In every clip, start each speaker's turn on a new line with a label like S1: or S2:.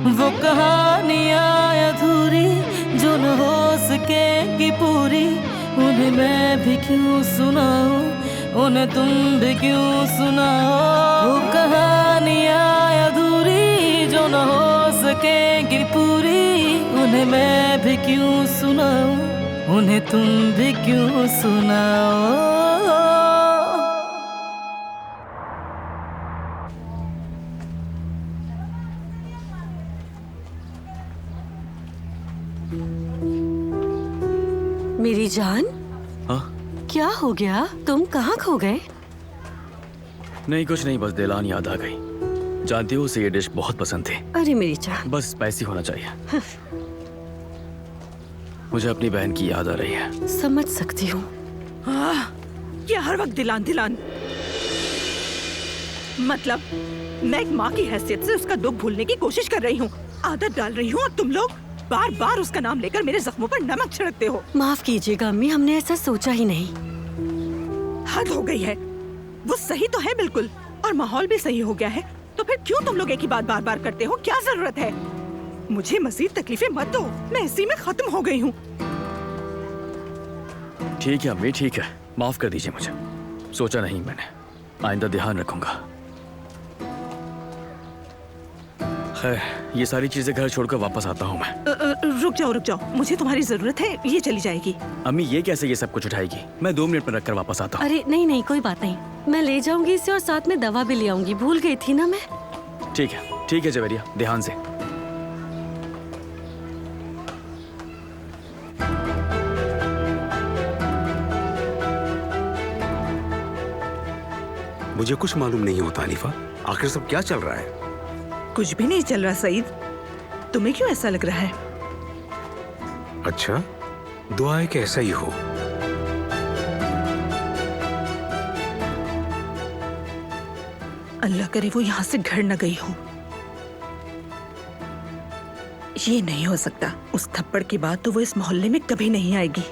S1: वो कहानियाँ अधूरी जो न हो सकेगी पूरी, उन्हें मैं भी क्यों सुनाऊं, उन्हें तुम भी क्यों सुनाओ। वो कहानियाँ अधूरी जो न हो सकेगी पूरी, उन्हें मैं भी क्यों सुनाऊं, उन्हें तुम भी क्यों सुनाओ।
S2: मेरी जान,
S3: हाँ?
S2: क्या हो गया? तुम कहाँ खो गए?
S3: नहीं कुछ नहीं, बस दिलान याद आ गई। जानती हो उसे ये डिश बहुत पसंद थी।
S2: अरे मेरी जान,
S3: बस स्पाइसी होना चाहिए। मुझे अपनी बहन की याद आ रही है।
S2: समझ सकती हूँ।
S4: क्या हर वक्त दिलान दिलान? मतलब मैं एक माँ की हैसियत से उसका दुख भूलने की कोशिश कर रही हूँ, आदत डाल रही हूँ, और तुम लोग बार बार उसका नाम लेकर मेरे जख्मों पर नमक छिड़कते हो।
S2: माफ कीजिएगा अम्मी, हमने ऐसा सोचा ही नहीं।
S4: हद हो गई है। वो सही तो है बिल्कुल, और माहौल भी सही हो गया है, तो फिर क्यों तुम लोग एक ही बात बार बार करते हो? क्या जरूरत है? मुझे मजीद तकलीफें मत दो, मैं इसी में खत्म हो गई हूँ।
S3: ठीक है अम्मी, ठीक है, माफ कर दीजिए मुझे। सोचा नहीं मैंने, आइंदा ध्यान रखूंगा। खैर, ये सारी चीजें घर छोड़कर वापस आता हूँ मैं।
S4: रुक जाओ, मुझे तुम्हारी जरूरत है, ये चली जाएगी।
S3: अम्मी ये कैसे ये सब कुछ उठाएगी? मैं 2 मिनट में रखकर वापस आता हूँ।
S2: अरे नहीं नहीं, कोई बात नहीं, मैं ले जाऊंगी इसे और साथ में दवा भी ले आऊंगी। भूल गई थी ना मैं।
S3: ठीक है जवेरिया, ध्यान से।
S5: मुझे कुछ मालूम नहीं होता अनीफा, आखिर सब क्या चल रहा है?
S4: कुछ भी नहीं चल रहा सईद, तुम्हें क्यों ऐसा लग रहा है?
S5: अच्छा, दुआ है कि ऐसा ही हो।
S4: अल्लाह करे वो यहाँ से घर न गई हो। ये नहीं हो सकता, उस थप्पड़ के बाद तो वो इस मोहल्ले में कभी नहीं आएगी।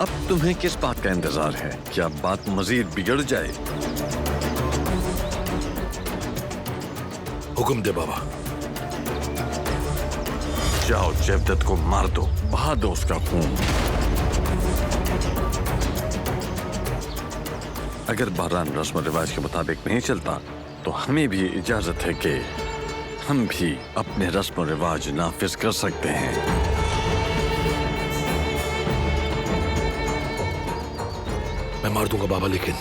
S6: अब तुम्हें किस बात का इंतजार है? क्या बात मजीद बिगड़ जाए?
S5: हुक्म दे बाबा।
S6: जाओ जवदत को मार दो, बहा दो उसका खून। अगर बहरान रस्म रिवाज के मुताबिक नहीं चलता तो हमें भी इजाजत है कि हम भी अपने रस्म रिवाज नाफिज कर सकते हैं।
S5: मैं मार दूंगा बाबा, लेकिन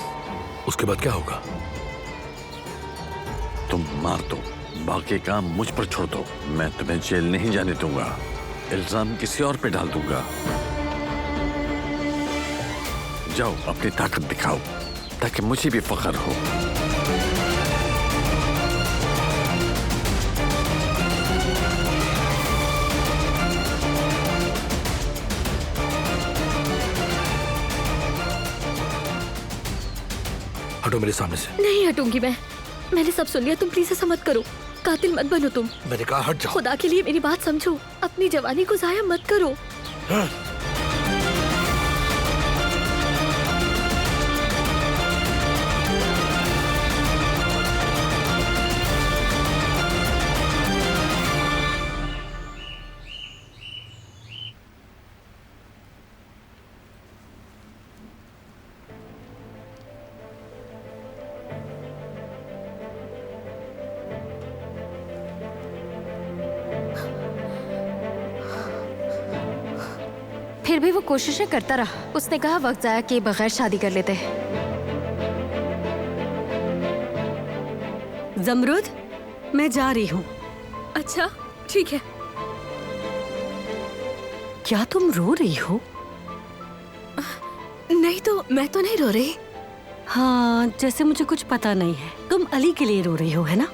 S5: उसके बाद क्या होगा?
S6: तुम मार दो, बाकी काम मुझ पर छोड़ दो। मैं तुम्हें जेल नहीं जाने दूंगा, इल्जाम किसी और पे डाल दूंगा। जाओ अपनी ताकत दिखाओ ताकि मुझे भी फख्र हो।
S5: हटो मेरे सामने से।
S7: नहीं हटूंगी मैं, मैंने सब सुन लिया। तुम प्लीज ऐसा मत करो, कातिल मत बनो तुम।
S5: मैंने कहा हट जाओ।
S7: खुदा के लिए मेरी बात समझो, अपनी जवानी को जाया मत करो।
S5: हाँ।
S7: फिर भी वो कोशिशें करता रहा। उसने कहा वक्त जाया किए बगैर शादी कर लेते हैं।
S2: जमरुद, मैं जा रही हूँ।
S7: अच्छा ठीक है।
S2: क्या तुम रो रही हो?
S7: नहीं तो मैं तो नहीं रो रही।
S2: हाँ, जैसे मुझे कुछ पता नहीं है। तुम अली के लिए रो रही हो, है ना?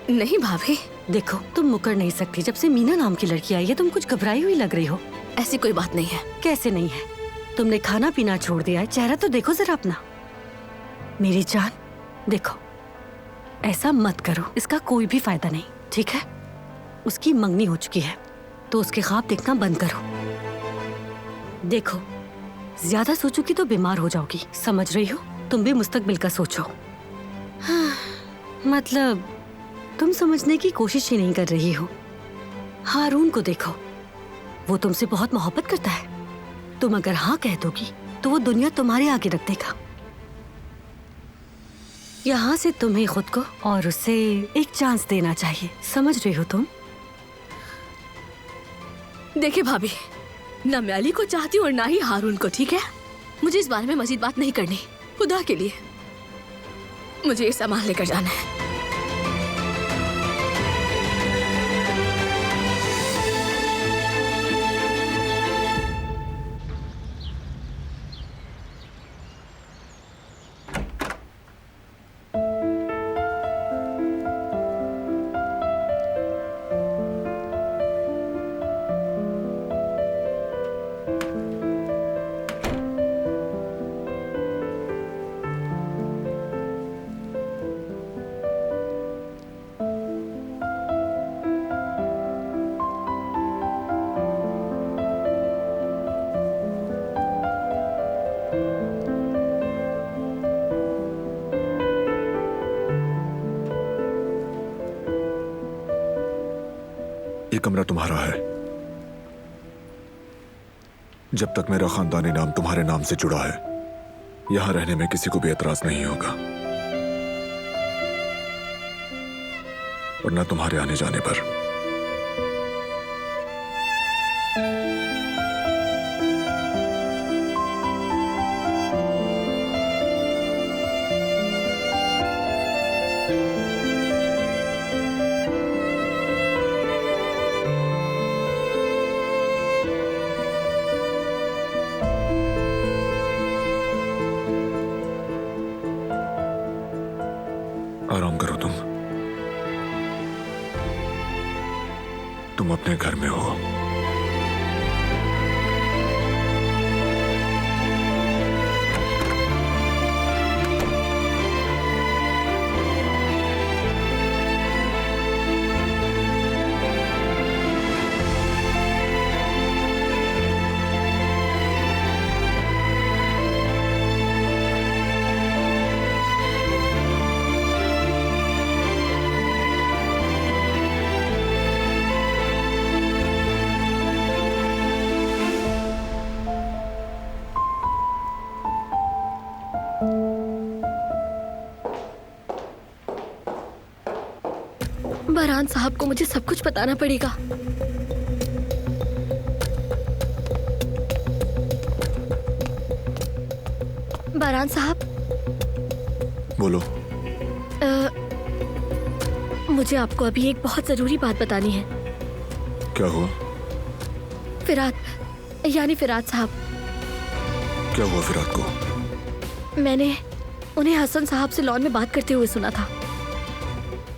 S7: नहीं भाभी।
S2: देखो, तुम मुकर नहीं सकती। जब से मीना नाम की लड़की आई है तुम कुछ घबराई हुई लग रही हो।
S7: ऐसी कोई बात नहीं है।
S2: कैसे नहीं है? तुमने खाना पीना छोड़ दिया है। चेहरा तो देखो जरा अपना। मेरी जान देखो, ऐसा मत करो, इसका कोई भी फायदा नहीं, ठीक है? उसकी मंगनी हो चुकी है तो उसके ख्वाब देखना बंद करो। देखो, ज्यादा सोचोगी तो बीमार हो जाओगी, समझ रही हो? तुम भी मुस्तकबिल का सोचो। हाँ, मतलब तुम समझने की कोशिश ही नहीं कर रही हो। हारून को देखो, वो तुमसे बहुत मोहब्बत करता है। तुम अगर हाँ कह दोगी तो वो दुनिया तुम्हारे आगे रख देगा। यहाँ से तुम्हें खुद को और उसे एक चांस देना चाहिए, समझ रही हो तुम?
S1: देखिए भाभी, ना मैं अली को चाहती हूँ और ना ही हारून को, ठीक है? मुझे इस बारे में मजीद बात नहीं करनी। खुदा के लिए मुझे ये सामान लेकर जाना है।
S8: ये कमरा तुम्हारा है। जब तक मेरा खानदानी नाम तुम्हारे नाम से जुड़ा है, यहां रहने में किसी को भी एतराज नहीं होगा, और न तुम्हारे आने जाने पर। आराम करो तुम अपने घर में हो।
S7: बरहान साहब को मुझे सब कुछ बताना पड़ेगा। बरहान साहब,
S8: बोलो।
S7: मुझे आपको अभी एक बहुत जरूरी बात बतानी है।
S8: क्या हुआ?
S7: फिरात, यानी फिरात साहब।
S8: क्या हुआ फिरात को?
S7: मैंने उन्हें हसन साहब से लॉन में बात करते हुए सुना था,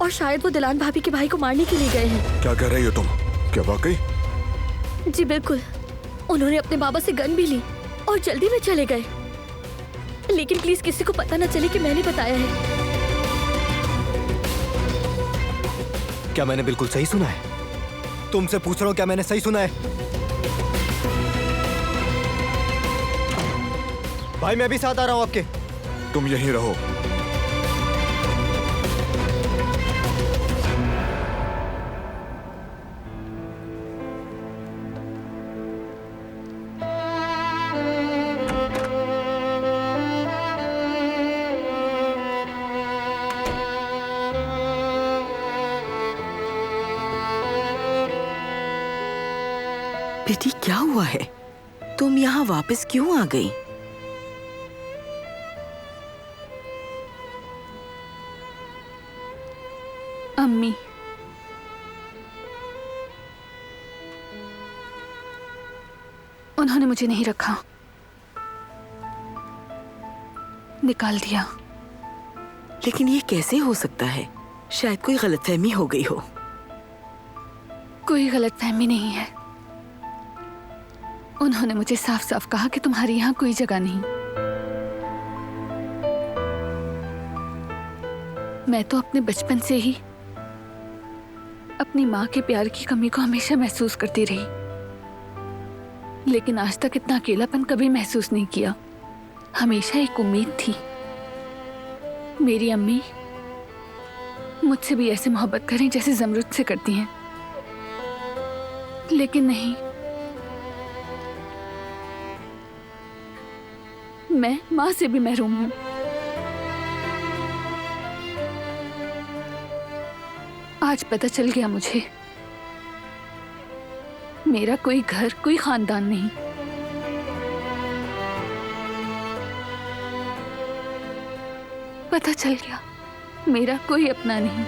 S7: और शायद वो दिलान भाभी के भाई को मारने के लिए गए हैं।
S8: क्या कह रही हो तुम? क्या वाकई?
S7: जी बिल्कुल। उन्होंने अपने बाबा से गन भी ली और जल्दी में चले गए, लेकिन प्लीज किसी को पता न चले कि मैंने बताया है।
S9: क्या मैंने बिल्कुल सही सुना है? तुमसे पूछ रहा हूँ, क्या मैंने सही सुना है? भाई मैं भी साथ आ रहा हूँ आपके।
S8: तुम यहीं रहो।
S4: बेटी क्या हुआ है? तुम यहाँ वापस क्यों आ गई?
S10: अम्मी, उन्होंने मुझे नहीं रखा, निकाल दिया।
S4: लेकिन ये कैसे हो सकता है? शायद कोई गलतफहमी हो गई हो।
S10: कोई गलतफहमी नहीं है। उन्होंने मुझे साफ साफ कहा कि तुम्हारी यहाँ कोई जगह नहीं। मैं तो अपने बचपन से ही अपनी माँ के प्यार की कमी को हमेशा महसूस करती रही, लेकिन आज तक इतना अकेलापन कभी महसूस नहीं किया। हमेशा एक उम्मीद थी मेरी अम्मी मुझसे भी ऐसे मोहब्बत करें जैसे जमरुद से करती हैं, लेकिन नहीं, मैं मां से भी महरूम हूं। आज पता चल गया मुझे, मेरा कोई घर, कोई खानदान नहीं। पता चल गया मेरा कोई अपना नहीं।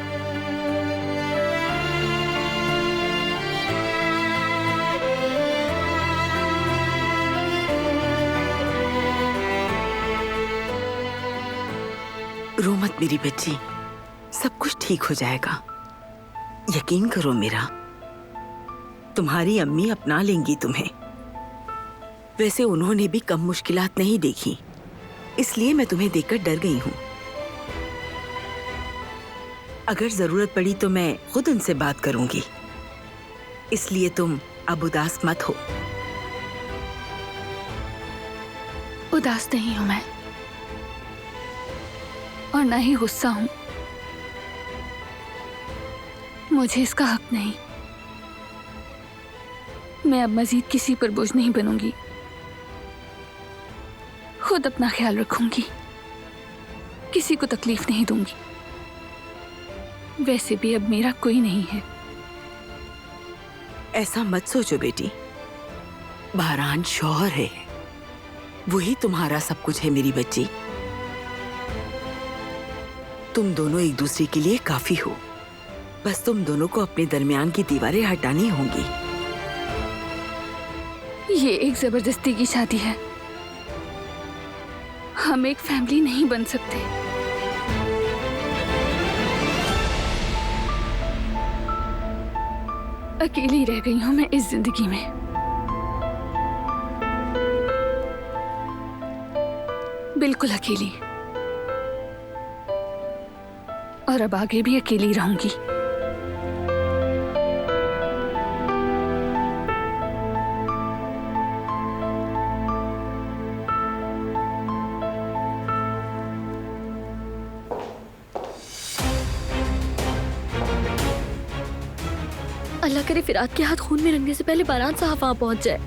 S11: रो मत मेरी बच्ची, सब कुछ ठीक हो जाएगा। यकीन करो मेरा, तुम्हारी अम्मी अपना लेंगी तुम्हें। वैसे उन्होंने भी कम मुश्किलात नहीं देखी, इसलिए मैं तुम्हें देखकर डर गई हूं। अगर जरूरत पड़ी तो मैं खुद उनसे बात करूंगी, इसलिए तुम अब उदास मत हो।
S10: उदास नहीं हूं मैं, और ना ही गुस्सा हूं। मुझे इसका हक नहीं। मैं अब मजीद किसी पर बोझ नहीं बनूंगी, खुद अपना ख्याल रखूंगी, किसी को तकलीफ नहीं दूंगी। वैसे भी अब मेरा कोई नहीं है।
S11: ऐसा मत सोचो बेटी, बहरान शौहर है, वही तुम्हारा सब कुछ है मेरी बच्ची। तुम दोनों एक दूसरे के लिए काफी हो, बस तुम दोनों को अपने दरमियान की दीवारें हटानी होंगी।
S10: ये एक जबरदस्ती की शादी है, हम एक फैमिली नहीं बन सकते। अकेली रह गई हूं मैं इस जिंदगी में। बिल्कुल अकेली, और अब आगे भी अकेली रहूंगी।
S7: अल्लाह करे फिरात के हाथ खून में रंगने से पहले बारान साहब वहां पहुंच जाए।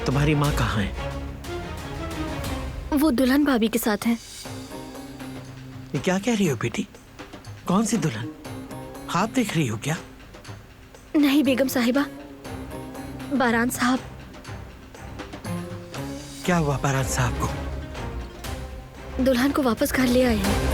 S12: तुम्हारी माँ कहाँ है?
S7: वो दुल्हन भाभी के साथ है।
S12: ये क्या कह रही हो बेटी? कौन सी दुल्हन? ख्वाब देख रही हो क्या?
S7: नहीं बेगम साहिबा, बारान साहब।
S12: क्या हुआ बारात साहब को?
S7: दुल्हन को वापस घर ले आए हैं।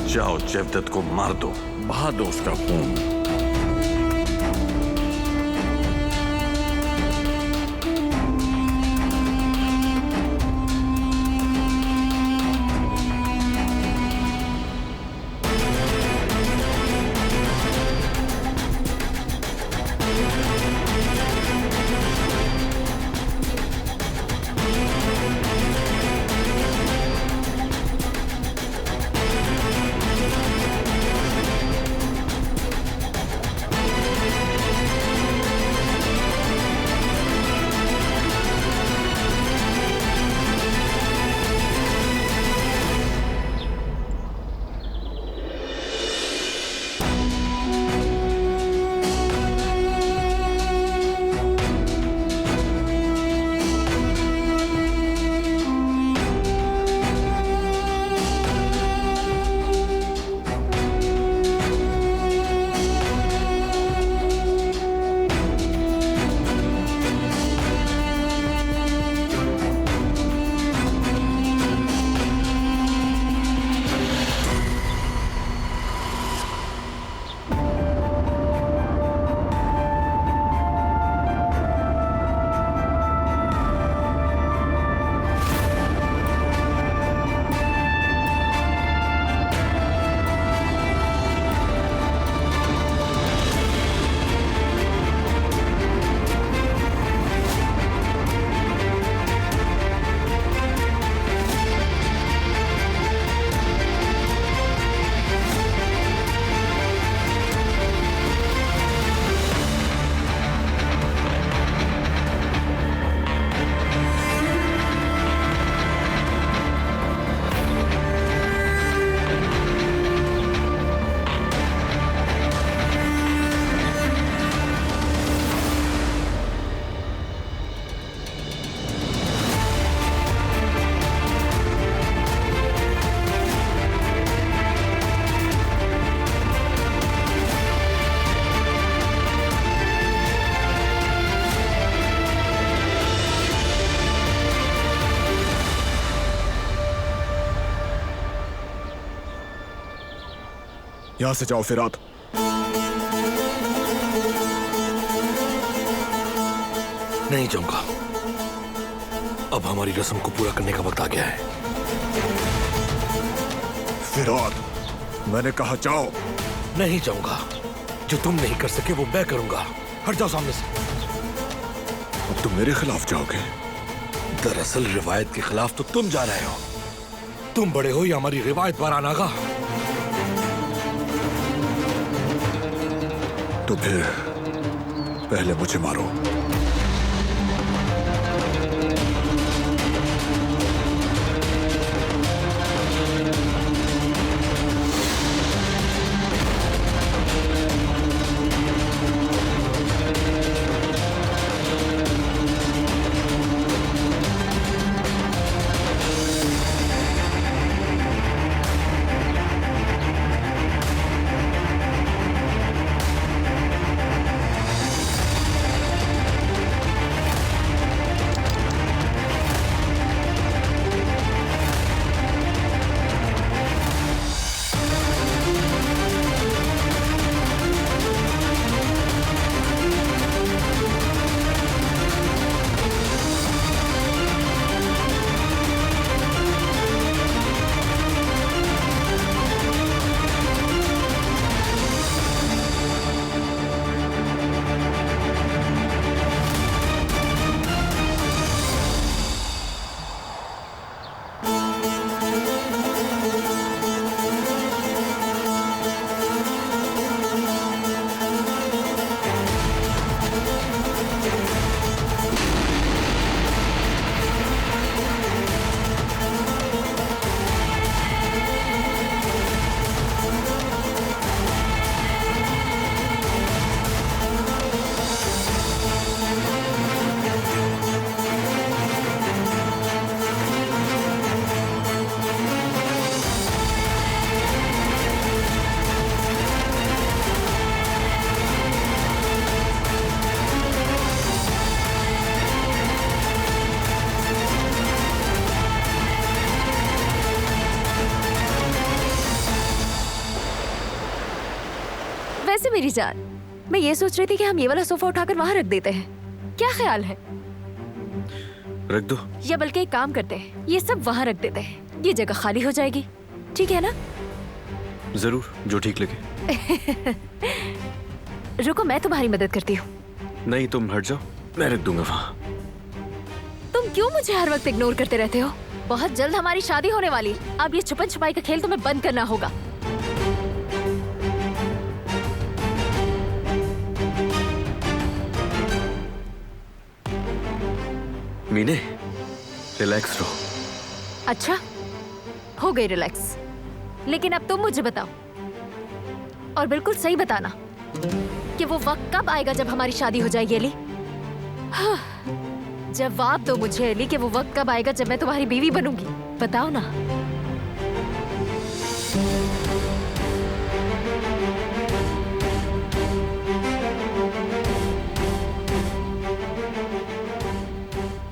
S6: जाओ जवदत को मार दो, बहा दो उसका खून।
S8: यहां से जाओ फिरात।
S13: नहीं जाऊंगा। अब हमारी रस्म को पूरा करने का वक्त आ गया है।
S8: फिरात, मैंने कहा जाओ।
S13: नहीं जाऊंगा। जो तुम नहीं कर सके वो मैं करूंगा। हट जाओ सामने से।
S8: अब तुम मेरे खिलाफ जाओगे?
S13: दरअसल रिवायत के खिलाफ तो तुम जा रहे हो। तुम बड़े हो या हमारी रिवायत वारान आगा?
S8: तो फिर पहले मुझे मारो।
S7: वैसे मेरी जान, मैं ये सोच रही थी कि हम ये वाला सोफा उठाकर वहाँ रख देते हैं। क्या ख्याल है?
S3: रख दो।
S7: या बल्कि एक काम करते हैं, ये सब वहाँ रख देते हैं। ये जगह खाली हो जाएगी। ठीक है ना?
S3: जरूर, जो ठीक लगे।
S7: रुको, मैं तुम्हारी मदद करती हूँ।
S3: नहीं, तुम हट जाओ, मैं रख दूंगा वहाँ।
S7: तुम क्यों मुझे हर वक्त इग्नोर करते रहते हो? बहुत जल्द हमारी शादी होने वाली। अब ये छुपन छुपाई का खेल तुम्हें बंद करना होगा।
S3: मीने, रिलैक्स रहो।
S7: अच्छा, हो गई रिलैक्स। लेकिन अब तुम मुझे बताओ, और बिल्कुल सही बताना, कि वो वक्त कब आएगा जब हमारी शादी हो जाएगी एली? हाँ, जवाब दो मुझे एली कि वो वक्त कब आएगा जब मैं तुम्हारी बीवी बनूंगी। बताओ ना।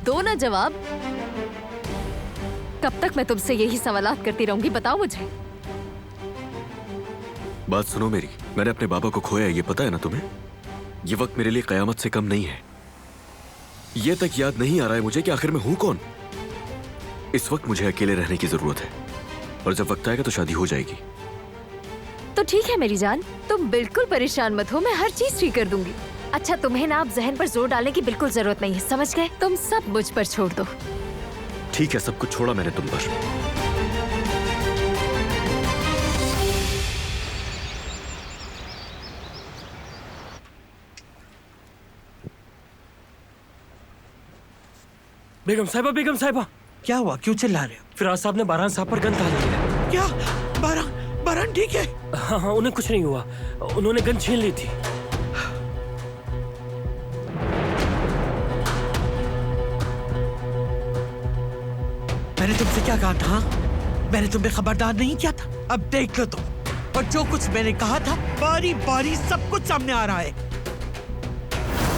S7: दो ना जवाब। कब तक मैं तुमसे यही सवालात करती रहूंगी? बताओ मुझे।
S3: बात सुनो मेरी, मैंने अपने बाबा को खोया, ये पता है ना तुम्हें? ये वक्त मेरे लिए कयामत से कम नहीं है। ये तक याद नहीं आ रहा है मुझे कि आखिर मैं हूं कौन। इस वक्त मुझे अकेले रहने की जरूरत है, और जब वक्त आएगा तो शादी हो जाएगी।
S7: तो ठीक है मेरी जान, तुम बिल्कुल परेशान मत हो, मैं हर चीज ठीक कर दूंगी। अच्छा, तुम्हें ना अब जहन पर जोर डालने की बिल्कुल जरूरत नहीं है, समझ गए? तुम सब मुझ पर छोड़ दो।
S3: ठीक है, सब कुछ छोड़ा मैंने तुम पर।
S12: बेगम साहिबा, क्या हुआ? क्यों चिल्ला रहे हो?
S14: फिराज साहब ने बारान साहब पर गन तान ली है।
S12: क्या? बारान ठीक है?
S14: हाँ, उन्हें कुछ नहीं हुआ। उन्होंने गन छीन ली थी।
S12: मैंने तुमसे क्या कहा था? मैंने तुम्हें खबरदार नहीं किया था? अब देख लो तुम, और जो कुछ मैंने कहा था बारी बारी सब कुछ सामने आ रहा है।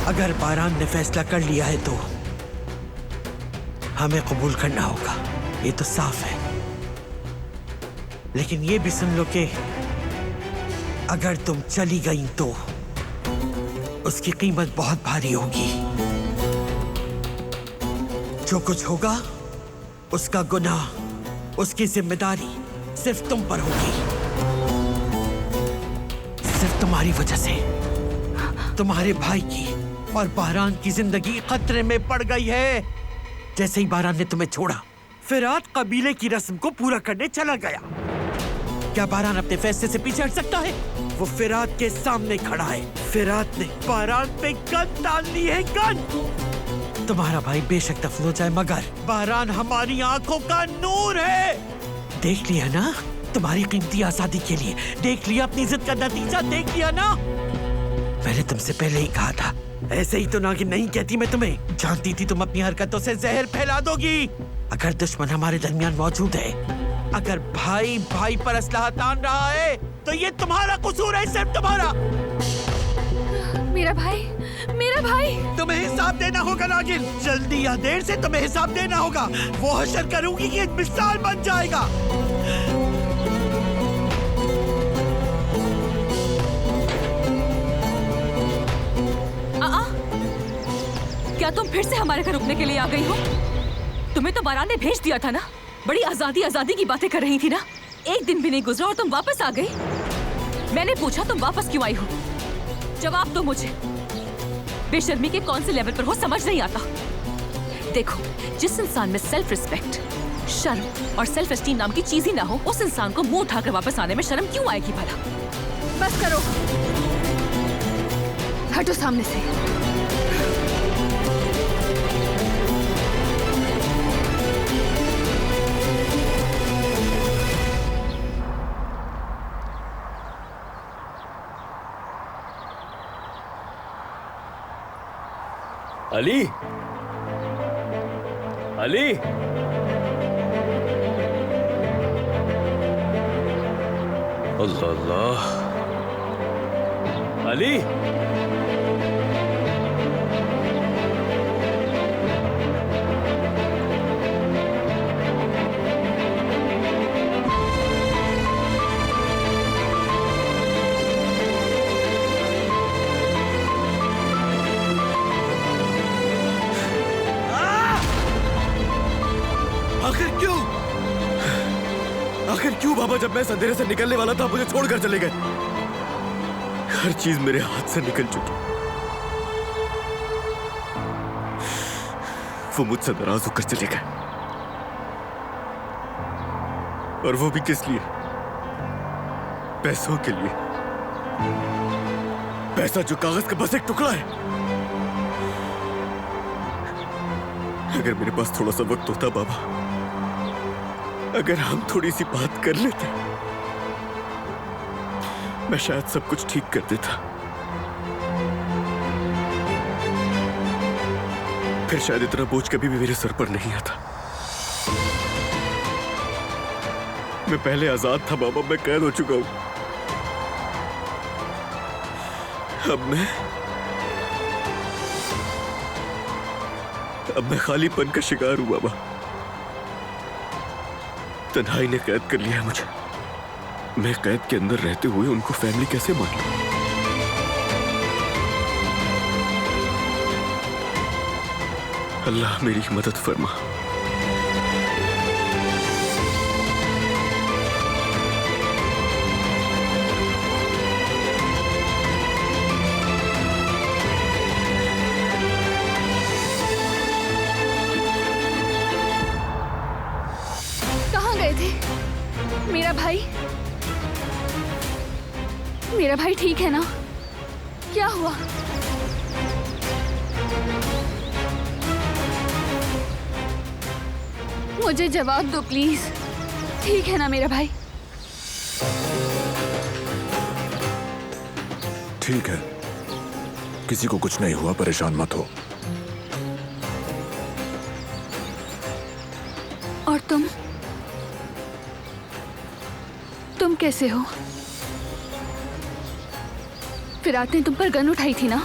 S12: अगर बारान ने फैसला कर लिया है तो हमें कबूल करना होगा, ये तो साफ है। लेकिन ये भी सुन लो कि अगर तुम चली गई तो उसकी कीमत बहुत भारी होगी। जो कुछ होगा उसका गुनाह, उसकी जिम्मेदारी सिर्फ तुम पर होगी। सिर्फ तुम्हारी वजह से तुम्हारे भाई की और बहरान की जिंदगी खतरे में पड़ गई है। जैसे ही बहरान ने तुम्हें छोड़ा, फिरात कबीले की रस्म को पूरा करने चला गया। क्या बहरान अपने फैसले से पीछे हट सकता है? वो फिरात के सामने खड़ा है। फिरात ने बहरान पे गन डाल दी है, गन। तुम्हारा भाई बेशक दफन हो जाए, मगर बहरान हमारी आंखों का नूर है। देख लिया ना तुम्हारी कीमती आजादी के लिए, देख लिया अपनी जिद का नतीजा, देख लिया ना। मैंने तुमसे पहले ही कहा था, ऐसे ही तो नागिन नहीं कहती मैं तुम्हें। जानती थी तुम अपनी हरकतों से जहर फैला दोगी। अगर दुश्मन हमारे दरमियान मौजूद है, अगर भाई भाई पर असलहा तान रहा है, तो ये तुम्हारा कसूर है, सिर्फ तुम्हारा।
S10: मेरा भाई, मेरा भाई।
S12: तुम्हें हिसाब देना होगा नागिन, जल्दी या देर से तुम्हें हिसाब देना होगा। वो हशर करूंगी कि मिसाल बन जाएगा।
S2: क्या तुम फिर से हमारे घर रुकने के लिए आ गई हो? तुम्हें तो बहरान ने भेज दिया था ना। बड़ी आजादी आजादी की बातें कर रही थी ना। एक दिन भी नहीं गुजरा और तुम वापस आ गई। मैंने पूछा तुम वापस क्यों आई हो? जवाब दो मुझे। बेशर्मी के कौन से लेवल पर हो समझ नहीं आता। देखो, जिस इंसान में सेल्फ रिस्पेक्ट, शर्म और सेल्फ एस्टीम नाम की चीज ही ना हो, उस इंसान को मुंह उठाकर वापस आने में शर्म क्यों आएगी भला?
S10: बस करो, हटो सामने से।
S3: अली, अली, अल्लाह, अली, आखिर क्यों बाबा? जब मैं इस अंधेरे से निकलने वाला था, मुझे छोड़कर चले गए। हर चीज मेरे हाथ से निकल चुकी। वो मुझसे नाराज होकर चले गए, और वो भी किस लिए? पैसों के लिए। पैसा जो कागज का बस एक टुकड़ा है। अगर मेरे पास थोड़ा सा वक्त होता बाबा, अगर हम थोड़ी सी बात कर लेते, मैं शायद सब कुछ ठीक कर देता। फिर शायद इतना बोझ कभी भी मेरे सर पर नहीं आता। मैं पहले आजाद था बाबा, मैं कैद हो चुका हूं। अब मैं खालीपन का शिकार हूं बाबा। तन्हाई ने कैद कर लिया मुझे। मैं कैद के अंदर रहते हुए उनको फैमिली कैसे मान लूं? अल्लाह मेरी मदद फरमा।
S10: मेरा भाई ठीक है ना? क्या हुआ? मुझे जवाब दो प्लीज। ठीक है ना मेरा भाई?
S8: ठीक है, किसी को कुछ नहीं हुआ, परेशान मत हो।
S10: और तुम कैसे हो? फिरात ने तुम पर गन उठाई थी ना?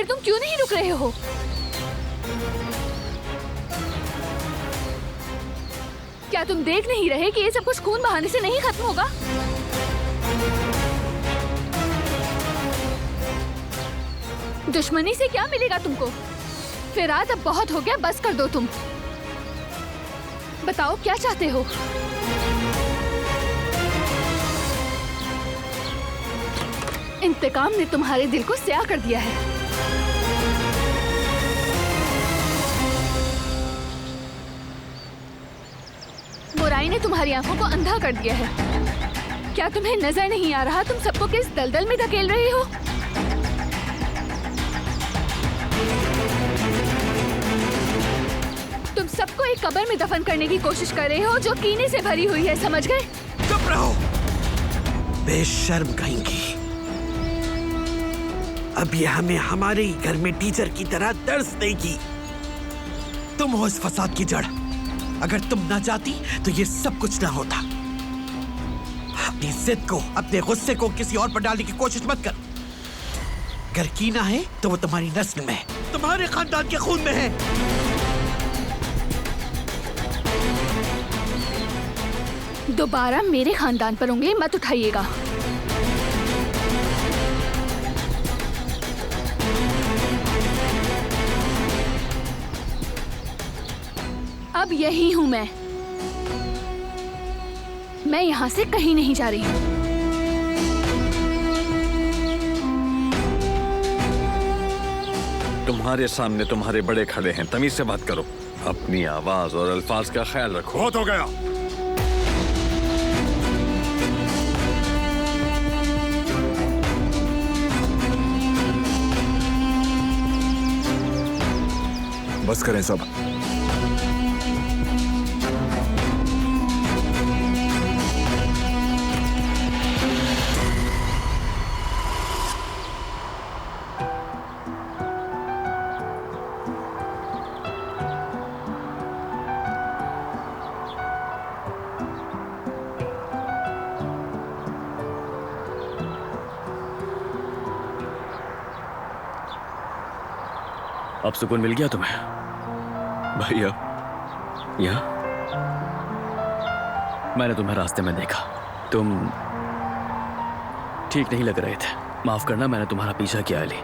S10: आखिर तुम क्यों नहीं रुक रहे हो? क्या तुम देख नहीं रहे कि ये सब कुछ खून बहाने से नहीं खत्म होगा? दुश्मनी से क्या मिलेगा तुमको? फिराद, अब बहुत हो गया, बस कर दो तुम। बताओ क्या चाहते हो? इंतकाम ने तुम्हारे दिल को स्याह कर दिया है। बुराई ने तुम्हारी आंखों को अंधा कर दिया है। क्या तुम्हें नजर नहीं आ रहा तुम सबको किस दलदल में धकेल रहे हो? तुम सबको एक कब्र में दफन करने की कोशिश कर रहे हो जो कीने से भरी हुई है, समझ गए?
S12: चुप रहो, बेशर्म कहेंगी। अब ये हमें हमारे ही घर में टीचर की तरह दर्स देगी। तुम हो इस फसाद की जड़। अगर तुम ना चाहती तो ये सब कुछ ना होता। अपनी जिद को, अपने गुस्से को किसी और पर डालने की कोशिश मत करो। अगर कीना है तो वो तुम्हारी नस्ल में है, तुम्हारे खानदान के खून में है।
S10: दोबारा मेरे खानदान पर उंगली मत उठाइएगा। अब यही हूं मैं यहां से कहीं नहीं जा रही हूं।
S6: तुम्हारे सामने तुम्हारे बड़े खड़े हैं, तमीज से बात करो। अपनी आवाज और अल्फाज का ख्याल रखो।
S8: बहुत हो गया। बस करें सब।
S3: अब सुकून मिल गया तुम्हें? भाई अब यहाँ मैंने तुम्हें रास्ते में देखा, तुम ठीक नहीं लग रहे थे। माफ करना, मैंने तुम्हारा पीछा किया अली।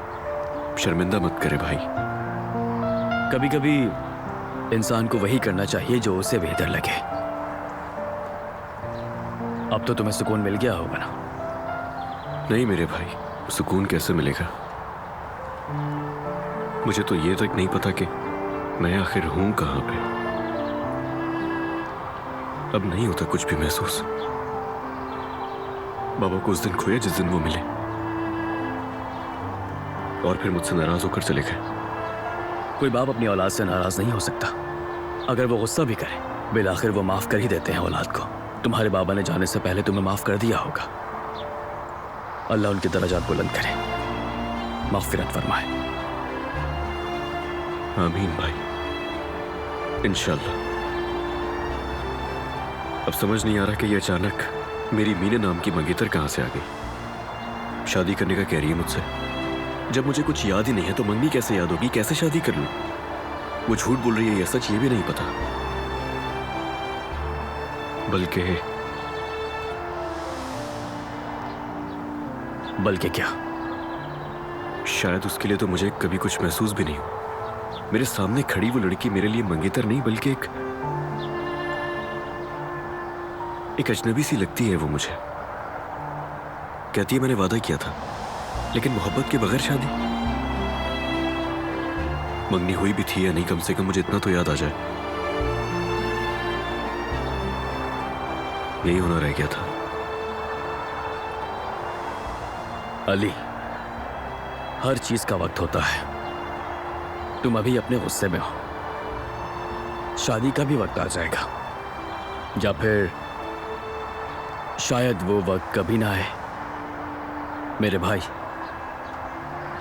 S3: शर्मिंदा मत करे भाई। कभी कभी इंसान को वही करना चाहिए जो उसे बेहतर लगे। अब तो तुम्हें सुकून मिल गया होगा ना? नहीं मेरे भाई, सुकून कैसे मिलेगा? मुझे तो ये तक नहीं पता कि मैं आखिर हूं कहां पे। अब नहीं होता कुछ भी महसूस। बाबा को उस दिन खोया जिस दिन वो मिले, और फिर मुझसे नाराज होकर चले गए। कोई बाप अपनी औलाद से नाराज नहीं हो सकता। अगर वो गुस्सा भी करे, बिलाखिर वो माफ कर ही देते हैं औलाद को। तुम्हारे बाबा ने जाने से पहले तुम्हें माफ कर दिया होगा। अल्लाह उनकी दर्जात बुलंद करे, मग़फ़िरत फरमाए। आमीन भाई, इंशाल्लाह। अब समझ नहीं आ रहा कि ये अचानक मेरी मीना नाम की मंगेतर कहां से आ गई। शादी करने का कह रही है मुझसे। जब मुझे कुछ याद ही नहीं है तो मंगनी कैसे याद होगी? कैसे शादी कर लूं? वो झूठ बोल रही है या सच, ये भी नहीं पता। बल्कि क्या? शायद उसके लिए तो मुझे कभी कुछ महसूस भी नहीं हुआ। मेरे सामने खड़ी वो लड़की मेरे लिए मंगेतर नहीं बल्कि एक अजनबी सी लगती है वो मुझे। कहती है मैंने वादा किया था, लेकिन मोहब्बत के बगैर शादी। मंगनी हुई भी थी या नहीं, कम से कम मुझे इतना तो याद आ जाए। यही होना रह गया था। अली, हर चीज का वक्त होता है। तुम अभी अपने गुस्से में हो, शादी का भी वक्त आ जाएगा, या फिर शायद वो वक्त कभी ना आए। मेरे भाई,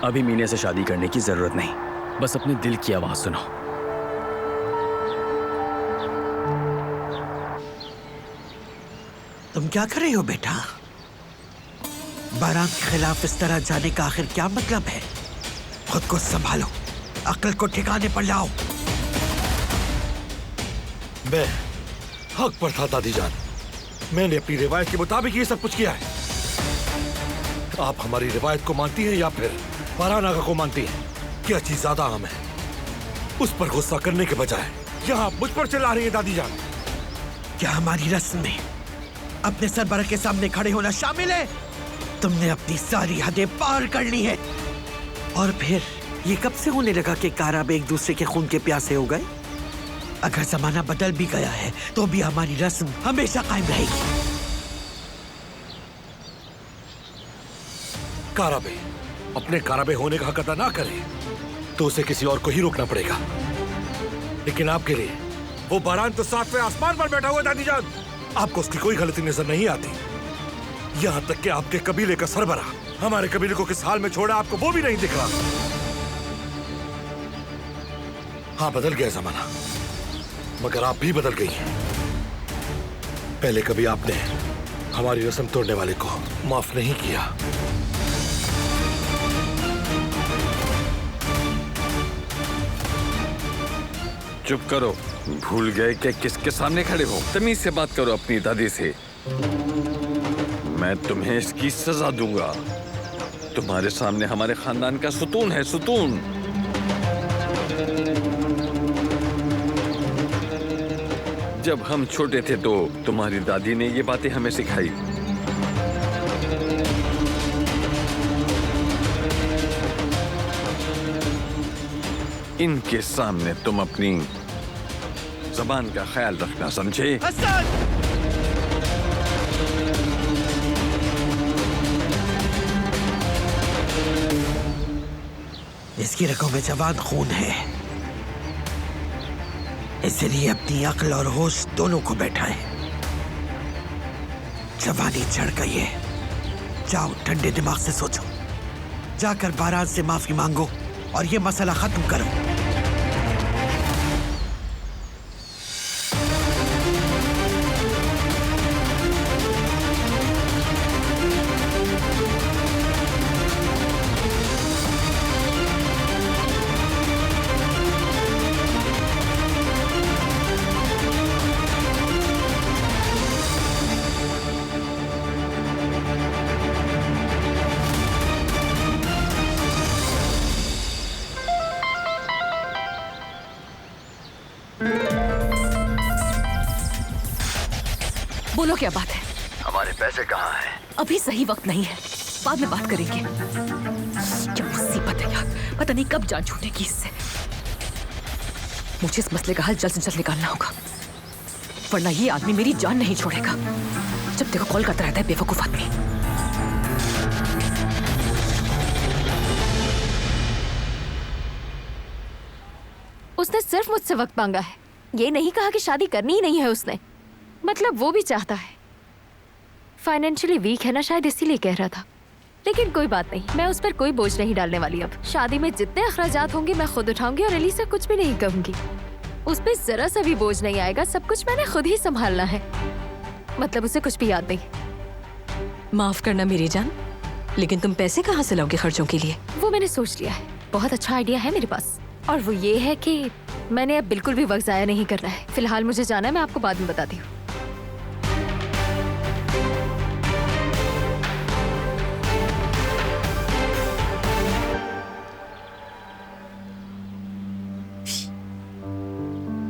S3: अभी मीने से शादी करने की जरूरत नहीं, बस अपने दिल की आवाज सुनो।
S12: तुम क्या कर रहे हो बेटा? बारात के खिलाफ इस तरह जाने का आखिर क्या मतलब है? खुद को संभालो, अक्ल को ठिकाने पर लाओ।
S13: मैं हक पर था दादी जान, मैंने अपनी रिवायत के मुताबिक ये सब कुछ किया है। आप हमारी रिवायत को मानती हैं या फिर बारानागा को मानती हैं? क्या चीज ज्यादा अहम है? उस पर गुस्सा करने के बजाय यहाँ मुझ पर चिल्ला रही है दादी जान।
S12: क्या हमारी रस्म में अपने सरबरा के सामने खड़े होना शामिल है? तुमने अपनी सारी हदें पार कर ली है। और फिर ये कब से होने लगा कि काराब एक दूसरे के खून के प्यासे हो गए? अगर जमाना बदल भी गया है तो भी हमारी रस्म हमेशा कायम रहेगी।
S13: काराबे अपने काराबे होने का हक अदा ना करे तो उसे किसी और को ही रोकना पड़ेगा। लेकिन आपके लिए वो बारान तो 7वें आसमान पर बैठा हुआ दादी जान। आपको उसकी कोई गलती नजर नहीं आती। यहाँ तक कि आपके कबीले का सरबरा हमारे कबीले को किस हाल में छोड़ा आपको वो भी नहीं दिख रहा। हाँ, बदल गया जमाना, मगर आप भी बदल गई हैं। पहले कभी आपने हमारी रस्म तोड़ने वाले को माफ नहीं किया।
S6: चुप करो, भूल गए कि किसके सामने खड़े हो? तमीज से बात करो अपनी दादी से। मैं तुम्हें इसकी सजा दूंगा। तुम्हारे सामने हमारे खानदान का सुतून है, सुतून। जब हम छोटे थे तो तुम्हारी दादी ने ये बातें हमें सिखाई। इनके सामने तुम अपनी ज़बान का ख्याल रखना, समझे?
S12: इसकी रगों में जवान खून है, इसलिए अपनी अक्ल और होश दोनों को बैठा है। जवानी चढ़ गई है, जाओ ठंडे दिमाग से सोचो, जाकर बारात से माफी मांगो और ये मसला खत्म करो।
S2: बोलो क्या बात है?
S6: हमारे पैसे कहाँ हैं?
S2: अभी सही वक्त नहीं है, बाद में बात करेंगे। क्या मुसीबत है यार, पता नहीं कब जान छूटेगी इससे। मुझे इस मसले का हल जल्द से जल्द निकालना होगा, वरना ये आदमी मेरी जान नहीं छोड़ेगा। जब देखो कॉल करता रहता है बेवकूफ आदमी।
S7: उसने सिर्फ मुझसे वक्त मांगा है, ये नहीं कहा कि शादी करनी ही नहीं है उसने। मतलब वो भी चाहता है। फाइनेंशियली वीक है ना, शायद इसीलिए कह रहा था। लेकिन कोई बात नहीं, मैं उस पर कोई बोझ नहीं डालने वाली। अब शादी में जितने अखराजात होंगे मैं खुद उठाऊंगी और अली से कुछ भी नहीं कहूंगी। उस पर जरा सा भी बोझ नहीं आएगा, सब कुछ मैंने खुद ही संभालना है। मतलब उसे कुछ भी याद नहीं।
S2: माफ करना मेरी जान, लेकिन तुम पैसे कहाँ से लाओगे खर्चों के लिए?
S7: वो मैंने सोच लिया है, बहुत अच्छा आइडिया है मेरे पास। और वो ये है कि मैंने अब बिल्कुल भी वक्त जाया नहीं करना है। फिलहाल मुझे जाना है, मैं आपको बाद में बताती हूँ।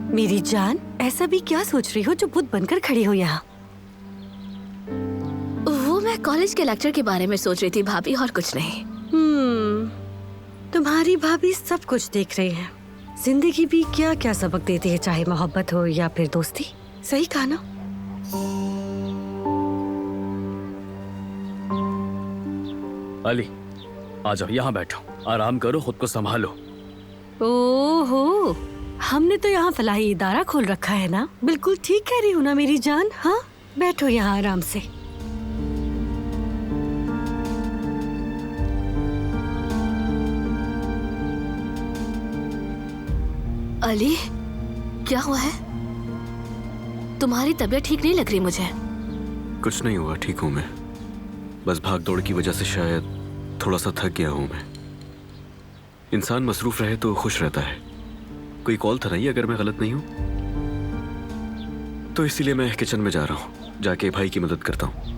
S2: मेरी जान, ऐसा भी क्या सोच रही हो जो बुत बनकर खड़ी हो यहाँ?
S15: वो मैं कॉलेज के लेक्चर के बारे में सोच रही थी भाभी, और कुछ नहीं।
S2: तुम्हारी भाभी सब कुछ देख रही है। जिंदगी भी क्या क्या सबक देती है, चाहे मोहब्बत हो या फिर दोस्ती। सही कहा ना?
S16: अली, आ जाओ, यहाँ बैठो, आराम करो, खुद को संभालो।
S2: ओहो, हमने तो यहाँ फलाही इदारा खोल रखा है ना? बिल्कुल ठीक कह रही हूँ ना मेरी जान? हाँ, बैठो यहाँ आराम से।
S15: अली, क्या हुआ है? तुम्हारी तबीयत ठीक नहीं लग रही मुझे।
S3: कुछ नहीं हुआ, ठीक हूँ मैं। बस भाग दौड़ की वजह से शायद थोड़ा सा थक गया हूँ मैं। इंसान मसरूफ रहे तो खुश रहता है। कोई कॉल था नहीं, अगर मैं गलत नहीं हूं, तो इसीलिए मैं किचन में जा रहा हूं, जाके भाई की मदद करता हूं।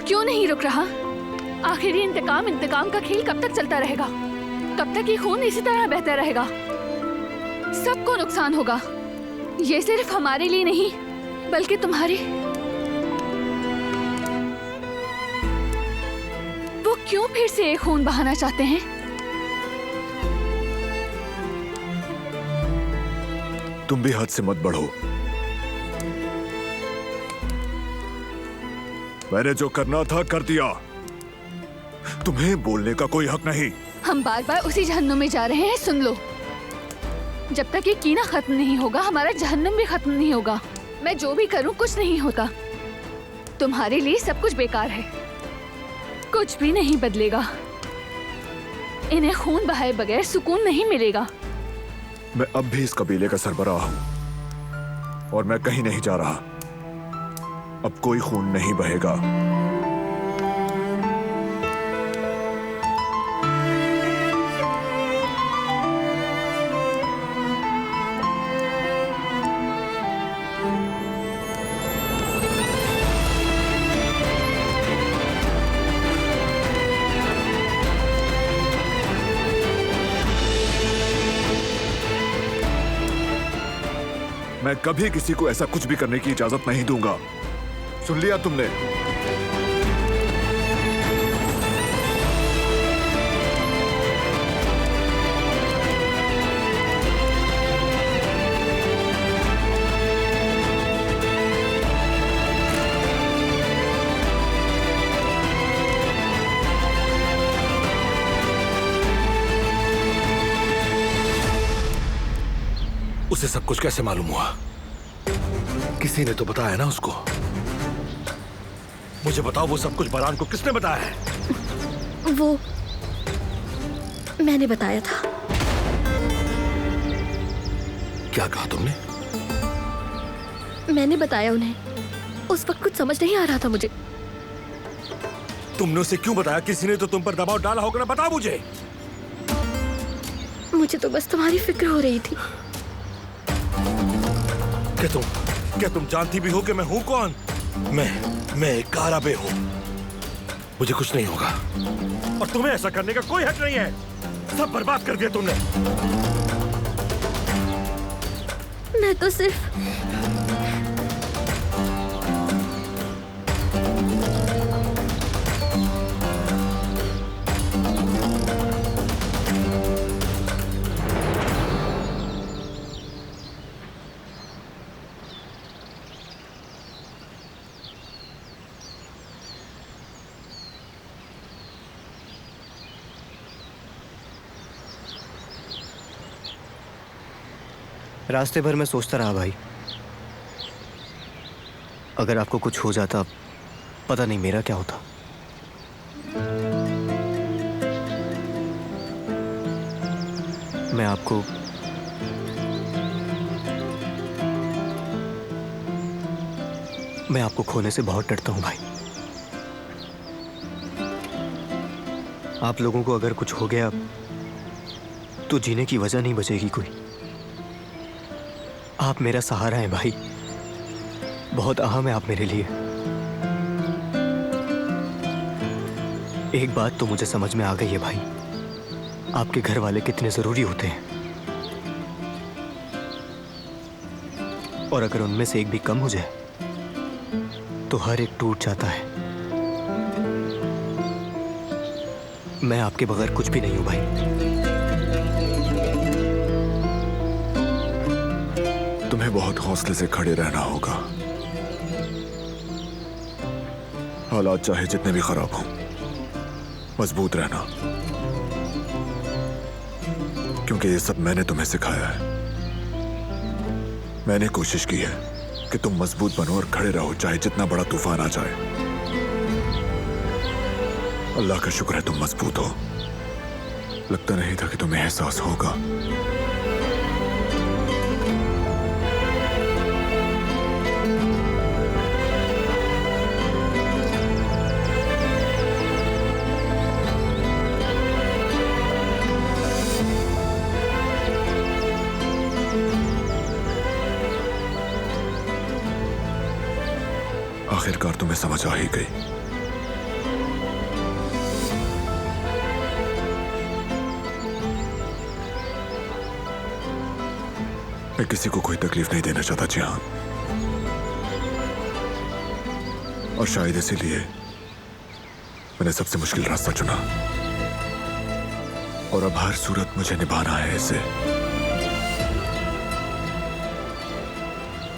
S10: क्यों नहीं रुक रहा? आखिर ये इंतकाम का खेल कब तक चलता रहेगा? कब तक ये खून इसी तरह बहता रहेगा? सबको नुकसान होगा। ये सिर्फ हमारे लिए नहीं, बल्कि तुम्हारे। वो क्यों फिर से एक खून बहाना चाहते हैं?
S8: तुम भी हद से मत बढ़ो। मैंने जो करना था कर दिया। तुम्हें बोलने का कोई हक नहीं।
S10: हम बार बार उसी जहन्नुम में जा रहे हैं। सुन लो, जब तक ये कीना खत्म नहीं होगा, हमारा जहन्नुम भी खत्म नहीं होगा। मैं जो भी करूं कुछ नहीं होगा। तुम्हारे लिए सब कुछ बेकार है, कुछ भी नहीं बदलेगा। इन्हें खून बहाए बगैर सुकून नहीं मिलेगा।
S8: मैं अब भी इस कबीले का सरबराह हूं और मैं कहीं नहीं जा रहा। अब कोई खून नहीं बहेगा। मैं कभी किसी को ऐसा कुछ भी करने की इजाजत नहीं दूंगा। सुन लिया तुमने?
S13: उसे सब कुछ कैसे मालूम हुआ? किसी ने तो बताया ना उसको। मुझे बताओ, वो सब कुछ बरान को किसने बताया है?
S15: वो मैंने बताया था।
S13: क्या कहा तुमने?
S15: मैंने बताया उन्हें। उस वक्त कुछ समझ नहीं आ रहा था मुझे।
S13: तुमने उसे क्यों बताया? किसी ने तो तुम पर दबाव डाला होगा ना, बताओ मुझे।
S15: मुझे तो बस तुम्हारी फिक्र हो रही थी।
S13: क्या तुम जानती भी हो कि मैं हूं कौन? मैं एक काराबे हूं। मुझे कुछ नहीं होगा और तुम्हें ऐसा करने का कोई हक नहीं है। सब बर्बाद कर दिया तुमने।
S15: मैं तो सिर्फ
S9: रास्ते भर मैं सोचता रहा भाई, अगर आपको कुछ हो जाता पता नहीं मेरा क्या होता। मैं आपको खोने से बहुत डरता हूं भाई। आप लोगों को अगर कुछ हो गया तो जीने की वजह नहीं बचेगी कोई। आप मेरा सहारा हैं भाई, बहुत अहम है आप मेरे लिए। एक बात तो मुझे समझ में आ गई है भाई, आपके घर वाले कितने जरूरी होते हैं, और अगर उनमें से एक भी कम हो जाए तो हर एक टूट जाता है। मैं आपके बगैर कुछ भी नहीं हूं भाई।
S8: तुम्हें बहुत हौसले से खड़े रहना होगा, हालात चाहे जितने भी खराब हों, मजबूत रहना, क्योंकि ये सब मैंने तुम्हें सिखाया है। मैंने कोशिश की है कि तुम मजबूत बनो और खड़े रहो, चाहे जितना बड़ा तूफान आ जाए। अल्लाह का शुक्र है तुम मजबूत हो। लगता नहीं था कि तुम्हें एहसास होगा। आखिरकार तुम्हें समझ आ ही गई। मैं किसी को कोई तकलीफ नहीं देना चाहता जिहान, और शायद इसीलिए मैंने सबसे मुश्किल रास्ता चुना। और अब हर सूरत मुझे निभाना है इसे।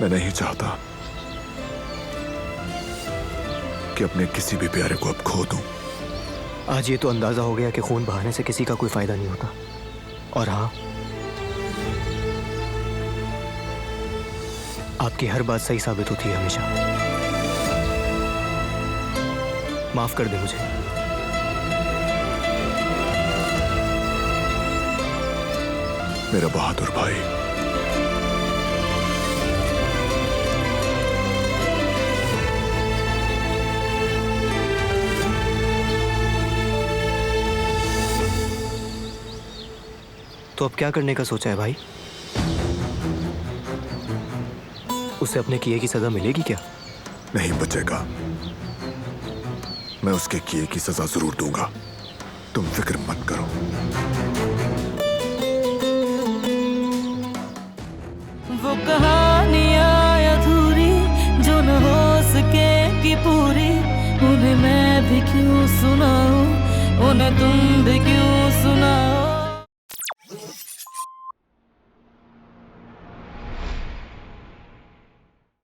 S8: मैं नहीं चाहता कि अपने किसी भी प्यारे को अब खो दूं।
S9: आज ये तो अंदाजा हो गया कि खून बहाने से किसी का कोई फायदा नहीं होता। और हाँ, आपकी हर बात सही साबित होती है हमेशा। माफ कर दे मुझे।
S8: मेरा बहादुर भाई।
S9: तो अब क्या करने का सोचा है भाई? उसे अपने किए की सजा मिलेगी क्या?
S8: नहीं बचेगा। मैं उसके किए की सजा जरूर दूंगा, तुम फिक्र मत करो।
S1: वो कहानियां अधूरी जो न हो सकेगी पूरी, उन्हें मैं भी क्यों सुनाऊं, उन्हें तुम भी क्यों सुनाओ।